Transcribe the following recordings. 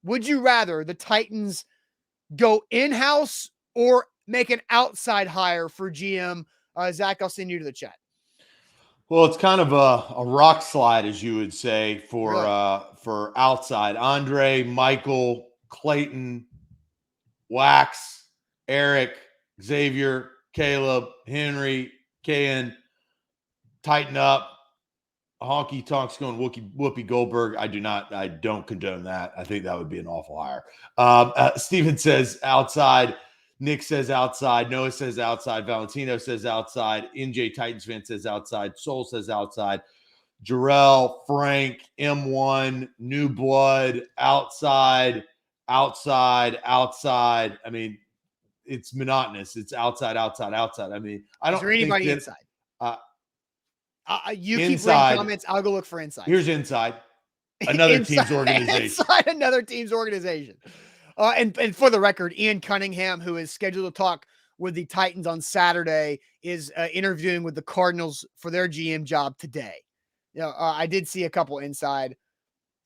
would you rather the Titans go in-house or make an outside hire for GM? Zach, I'll send you to the chat. Well, it's kind of a rock slide, as you would say, Really? for outside. Andre, Michael, Clayton, Wax, Eric, Xavier, Caleb, Henry, Ken, tighten up. Honky Tonk's going Whoopi Goldberg. I don't condone that. I think that would be an awful hire. Steven says outside. Nick says outside. Noah says outside. Valentino says outside. NJ Titans fan says outside. Soul says outside. Jarrell, Frank, M1, New Blood, outside. I mean, it's monotonous. It's outside. I mean, I don't think anybody that, inside? You inside, keep reading comments. I'll go look for inside. Here's inside. Another team's organization. Inside another team's organization. And for the record, Ian Cunningham, who is scheduled to talk with the Titans on Saturday, is interviewing with the Cardinals for their GM job today. I did see a couple inside.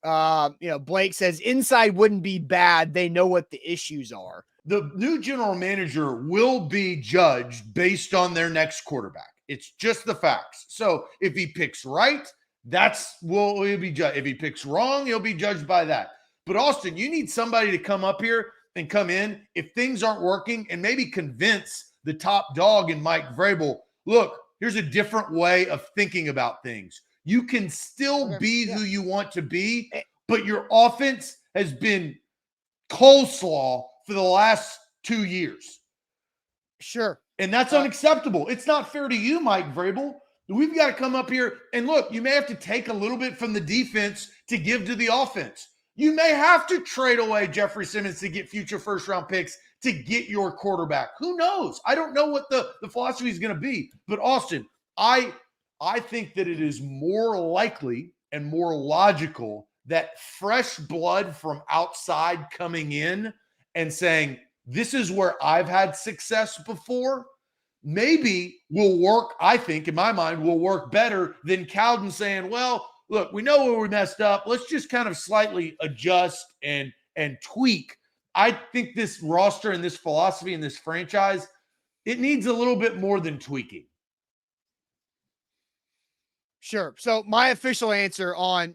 Blake says inside wouldn't be bad. They know what the issues are. The new general manager will be judged based on their next quarterback. It's just the facts. So if he picks right, he'll be judged. If he picks wrong, he'll be judged by that. But Austin, you need somebody to come up here and come in if things aren't working and maybe convince the top dog in Mike Vrabel, look, here's a different way of thinking about things. You can still be who you want to be, but your offense has been coleslaw for the last 2 years. Sure. And that's unacceptable. It's not fair to you, Mike Vrabel. We've got to come up here and look, you may have to take a little bit from the defense to give to the offense. You may have to trade away Jeffrey Simmons to get future first-round picks to get your quarterback. Who knows? I don't know what the philosophy is going to be. But, Austin, I think that it is more likely and more logical that fresh blood from outside coming in and saying, this is where I've had success before, maybe will work, I think, in my mind, will work better than Cowden saying, well, look, we know where we messed up. Let's just kind of slightly adjust and tweak. I think this roster and this philosophy and this franchise, it needs a little bit more than tweaking. Sure. So my official answer on,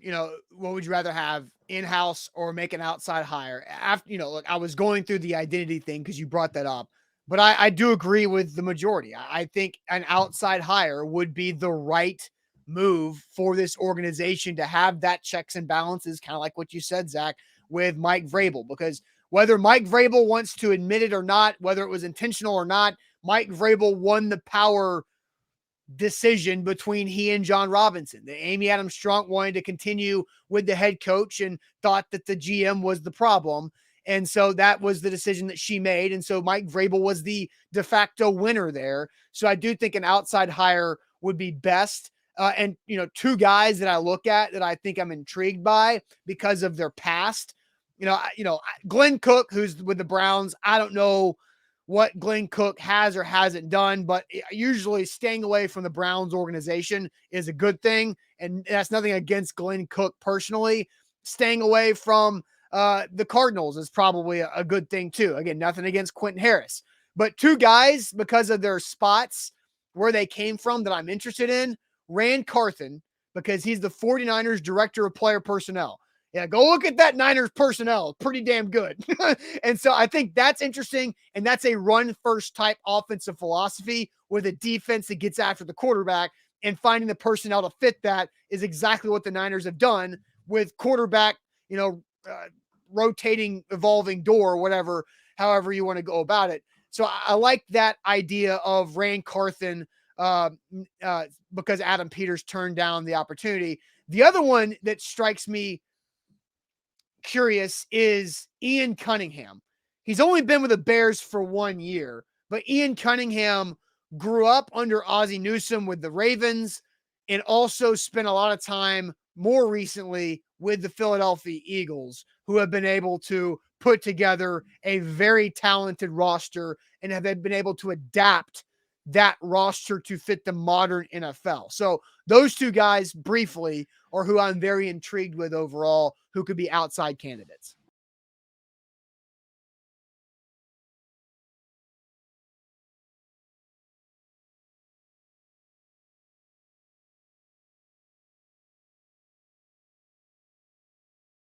what would you rather have, in-house or make an outside hire? After, look, I was going through the identity thing because you brought that up, but I do agree with the majority. I think an outside hire would be the right move for this organization to have that checks and balances, kind of like what you said, Zach, with Mike Vrabel, because whether Mike Vrabel wants to admit it or not, whether it was intentional or not, Mike Vrabel won the power decision between he and John Robinson. The Amy Adams Strunk wanted to continue with the head coach and thought that the GM was the problem. And so that was the decision that she made. And so Mike Vrabel was the de facto winner there. So I do think an outside hire would be best. And two guys that I look at that I think I'm intrigued by because of their past, Glenn Cook, who's with the Browns. I don't know what Glenn Cook has or hasn't done, but usually staying away from the Browns organization is a good thing. And that's nothing against Glenn Cook personally. Staying away from the Cardinals is probably a good thing too. Again, nothing against Quentin Harris, but two guys, because of their spots where they came from, that I'm interested in. Rand Carthen, because he's the 49ers director of player personnel. Yeah, go look at that Niners personnel. Pretty damn good. And so I think that's interesting. And that's a run first type offensive philosophy with a defense that gets after the quarterback, and finding the personnel to fit that is exactly what the Niners have done with quarterback, rotating, evolving door, whatever, however you want to go about it. So I like that idea of Rand Carthen because Adam Peters turned down the opportunity. The other one that strikes me curious is Ian Cunningham. He's only been with the Bears for 1 year, but Ian Cunningham grew up under Ozzie Newsome with the Ravens and also spent a lot of time more recently with the Philadelphia Eagles, who have been able to put together a very talented roster and have been able to adapt that roster to fit the modern NFL. So those two guys briefly are who I'm very intrigued with overall, who could be outside candidates.